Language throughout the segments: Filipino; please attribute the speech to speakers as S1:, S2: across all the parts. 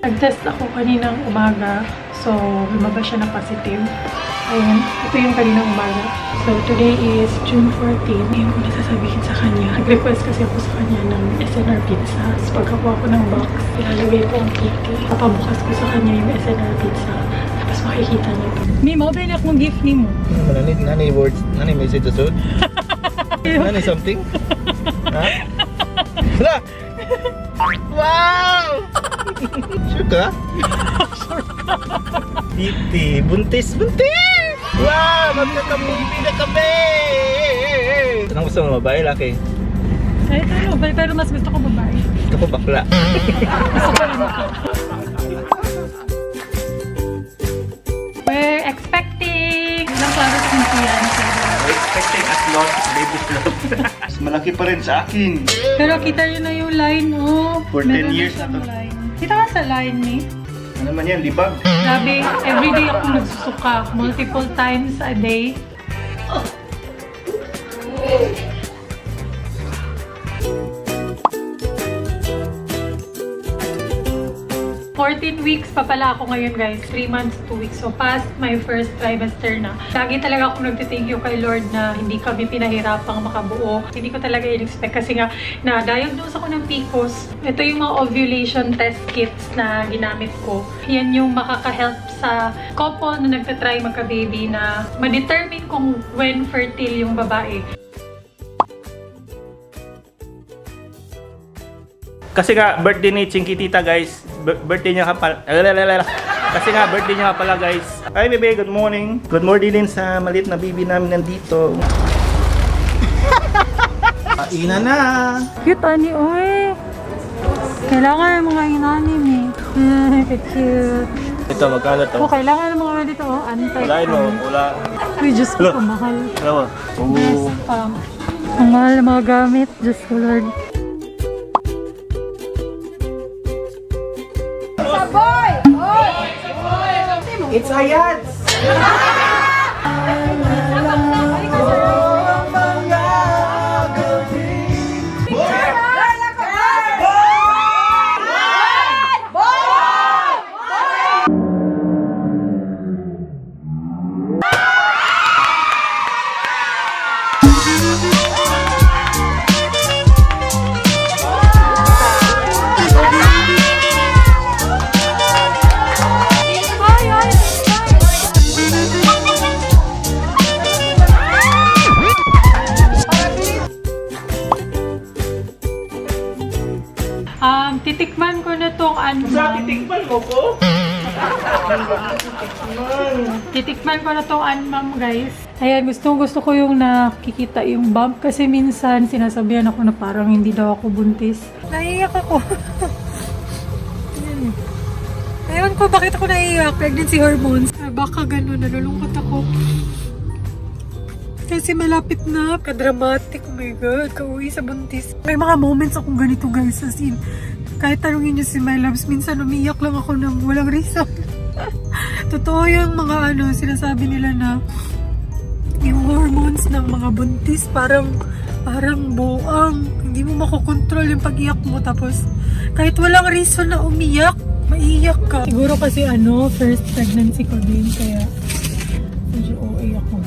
S1: Nag-test ako kaninang umaga. So, lumabas siya na positive. Ayan, ito yung kaninang umaga. So, today is June 14. Ngayon ko nasasabihin sa kanya. Nag-request kasi ako sa kanya ng SNR pizza. So, pagkakuha ko ng box, ilalagay ko ang cake. Papabukas ko sa kanya yung SNR pizza. Tapos makikita niya ito. May mobile na akong gift ni mo.
S2: Nani words, nani message sa suit? Nani something? Ha? Hala! Wow! Sure ka?
S1: Sure ka.
S2: Titi, buntis! Wow! Magkakabibi na kami! Anong gusto mo, babae, laki?
S1: Kahit ano, pero mas gusto ko babae.
S2: Gusto ko bakla.
S1: Gusto ko rin ako. We're expecting! Ilang class ng fiancé.
S2: We're expecting as long as baby float. Mas malaki pa rin sa akin.
S1: Pero kita nyo na yung line, oh.
S2: For 10 years na to.
S1: Line. Kita ka sa line, ni?
S2: Ano naman yan, libag?
S1: Grabe, everyday ako nagsusuka. Multiple times a day. 14 weeks pa pala ako ngayon, guys. 3 months, 2 weeks. So, past my first trimester na. Lagi talaga ako nagtithank you kay Lord na hindi kami pinahirapang makabuo. Hindi ko talaga in-expect kasi nga na-diagnose ako ng PCOS. Ito yung mga ovulation test kits na ginamit ko. Yan yung makaka-help sa couple na nagtatry magka-baby na ma-determine kung when fertile yung babae.
S2: Kasi nga, birthday ni Chinky Tita, guys. Birthday niya ka pala. Kasi nga, birthday niya ka pala, guys. Hi, bebe. Good morning. Good morning din sa maliit na baby namin nandito. Kaina na.
S1: Cute, ani, oy. Kailangan ng mga inanim, eh. Cute.
S2: Ito, magkano to?
S1: Oh, kailangan ng mga dito, oh. Antay.
S2: Wala mo. Wala.
S1: Uy, Diyos ko, mahal.
S2: Alam mo?
S1: Yes, ang mahal na mga gamit. Diyos ko, Lord.
S2: It's Hayats!
S1: Titikman ko na tong anmam.
S2: Titikman mo ko?
S1: Titikman ko na tong anmam, guys. Ayan, gusto ko yung nakikita yung bump. Kasi minsan, sinasabihan ako na parang hindi daw ako buntis. Naiiyak ako. Ewan ko, bakit ako naiiyak? Pregnancy hormones. Baka ganun, nalulungkot ako. Kasi malapit na. Ka-dramatic. Oh my God. Kauwi sa buntis. May mga moments akong ganito, guys. As in, kahit tanungin nyo si My Loves, minsan umiyak lang ako ng walang reason. Totoo yung mga sinasabi nila na yung hormones ng mga buntis parang buang. Hindi mo makokontrol yung pag-iyak mo. Tapos, kahit walang reason na umiyak, maiiyak ka. Siguro kasi first pregnancy ko din. Kaya, medyo OA ako.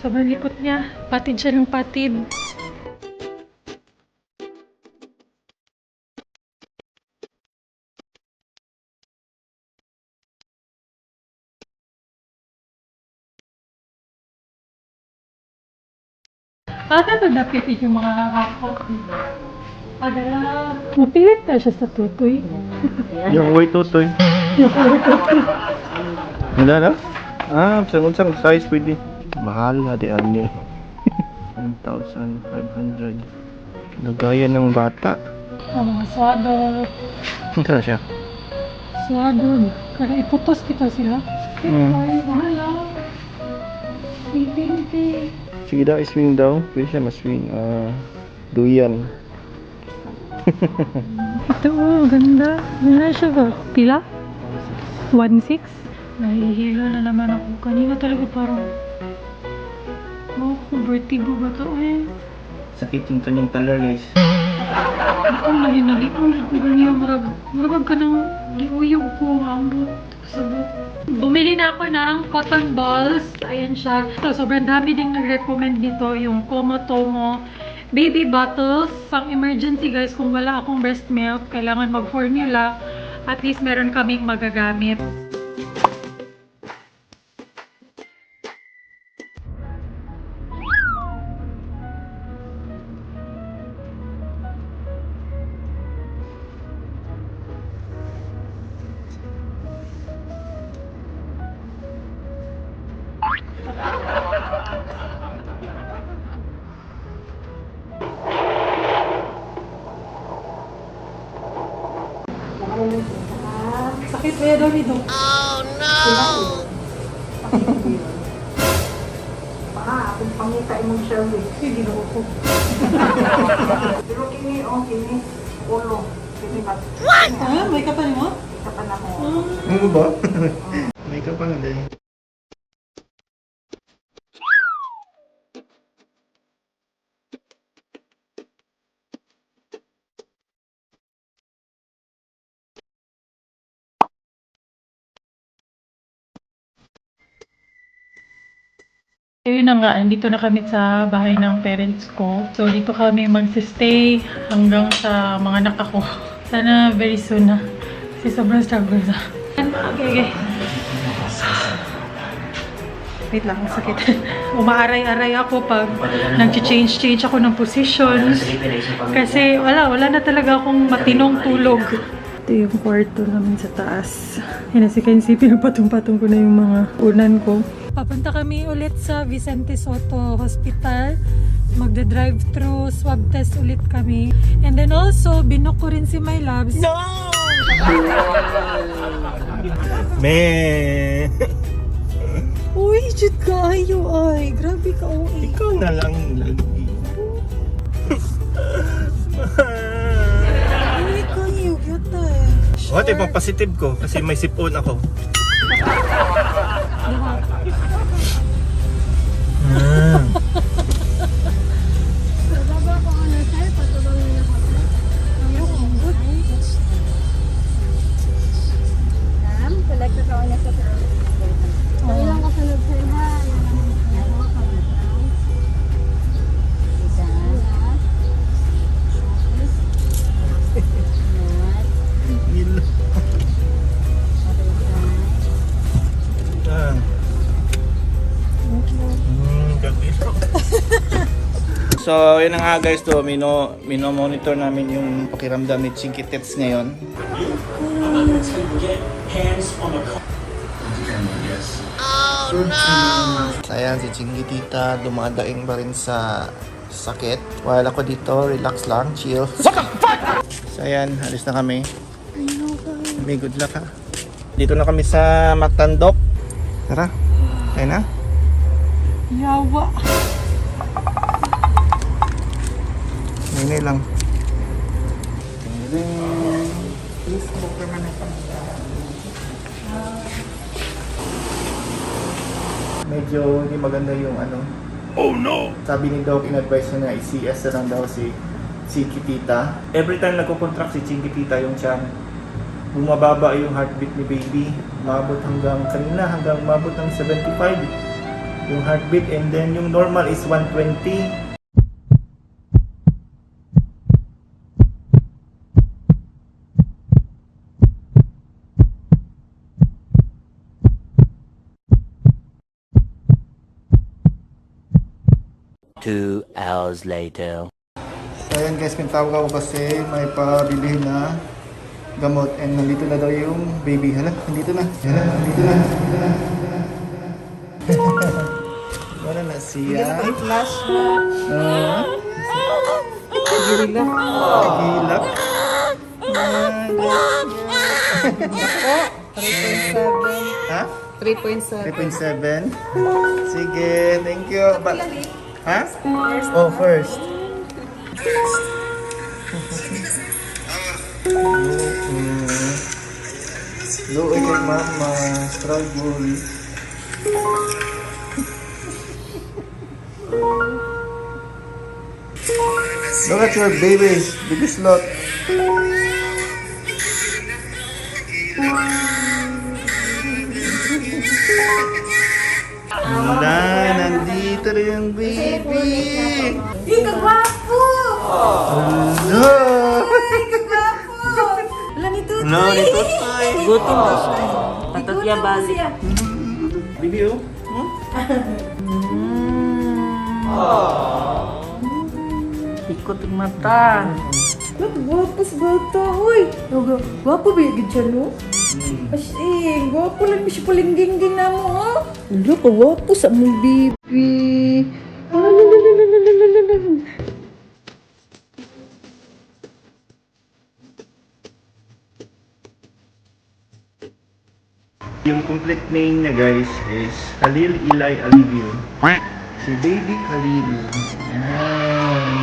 S1: Sobrang likot niya. Patid siya ng patid. Ito napipit yung mga kakakot. Padala. Mapilit na siya sa tutoy.
S2: Yung way tutoy. Wala na? Sang size pwede. Mahal na di ano. 1,500. Nagaya ng bata.
S1: Mga swadol.
S2: Ito na siya.
S1: Swadol. Kaya iputos kita siya. Ay, mahal lang. 320.
S2: Sige daw, swing daw. Pwede siya ma-swing. Duyan.
S1: Ito, ganda. Ano siya ba? Pila? 1.6? Nahihilo na naman ako. Kanina talaga parang... Oh, vertigo ba to eh?
S2: Sakit yung kanyang color, guys.
S1: Ako nahinali ko. Ganyan, marag ka ng liuyog ko. Ambot. Sabot. Bumili na ako ng cotton balls. Ayan siya. So, sobrang dami ding nag-recommend dito. Yung Komotomo baby bottles. Pang emergency guys, kung wala akong breast milk, kailangan mag-formula. At least meron kaming magagamit. Sakit kaya daw nito.
S3: Oh no!
S4: Akong pangita imong service.
S1: Sige na ako.
S4: Pero kini ulo. Kini kat.
S1: Ah, may kapan mo?
S4: Kapan ako.
S2: Ano ba? May ka pa nga dahil.
S1: Ayun na nga, nandito na kami sa bahay ng parents ko. So, dito kami magsistay hanggang sa mga anak ako. Sana very soon na. Kasi sobrang struggle na. Okay. Wait lang, ang sakit. Umaaray-aray ako pag nag-change ako ng positions. Kasi wala na talaga akong matinong tulog. Ito yung kwarto namin sa taas. Yan na si Kenzie, pinapatong-patong ko na yung mga unan ko. Papunta kami ulit sa Vicente Soto Hospital. Magda-drive-thru, swab test ulit kami. And then also, binok ko rin si My Labs. No!
S2: Me.
S1: Uy, jud kaayo ay. Grabe ka, uy.
S2: Ikaw na lang lagi.
S1: Uy, kayo, gata eh.
S2: What if ang positive ko? Kasi may sipon ako. So, yun na nga guys to, mino-monitor namin yung pakiramdam ni Chinky Tits ngayon.
S3: Oh no!
S2: So, ayan, si Chinky Tita dumadaing pa rin sa sakit. While ako dito, relax lang, chill. What the fuck? So, ayan, alis na kami. May good luck ha. Dito na kami sa Mactandok. Tara, tayo na.
S1: Yawa.
S2: Ngayon lang.
S4: Facebook naman ako.
S2: Medyo hindi maganda yung ano. Oh no! Sabi ni Doc, in-advise niya na i-CS na lang daw si Chinky Tita. Every time nagko-contract si Chinky Tita yung tiyan, bumababa yung heartbeat ni baby. Mabot hanggang kanina, hanggang mabot ng 75 yung heartbeat, and then yung normal is 120.
S5: Two hours later.
S2: So ayan guys, pintawag ako kasi may pabili na gamot, and nandito na daw yung baby. Hala, nandito na. Wala na siya.
S4: Flash.
S2: Gilak. Gilak.
S4: 3.7.
S2: Ha?
S4: 3.7.
S2: 3.7. Sige, thank you. Ha? Oh, first. Luoy kay mama. Struggle. Look at your babies. Biggest lot. Wala, nandito rin yung baby.
S1: Di ka gwapo!
S2: Hello.
S1: Wala ni Tutoy!
S2: Hello, ni Tutoy.
S6: Gutom na siya. Patot niya balik.
S2: Baby, oh.
S6: Ikot yung mata.
S1: Gwapo sa bata, uy! Gwapo ba yung siya, no? As in, gwapo lang siya palingging-ging na mo, ha? Wala ka, gwapo sa mong baby.
S2: Yung complete name niya guys is Khalil Eli Alivio. Si Baby Khalil. Ayan.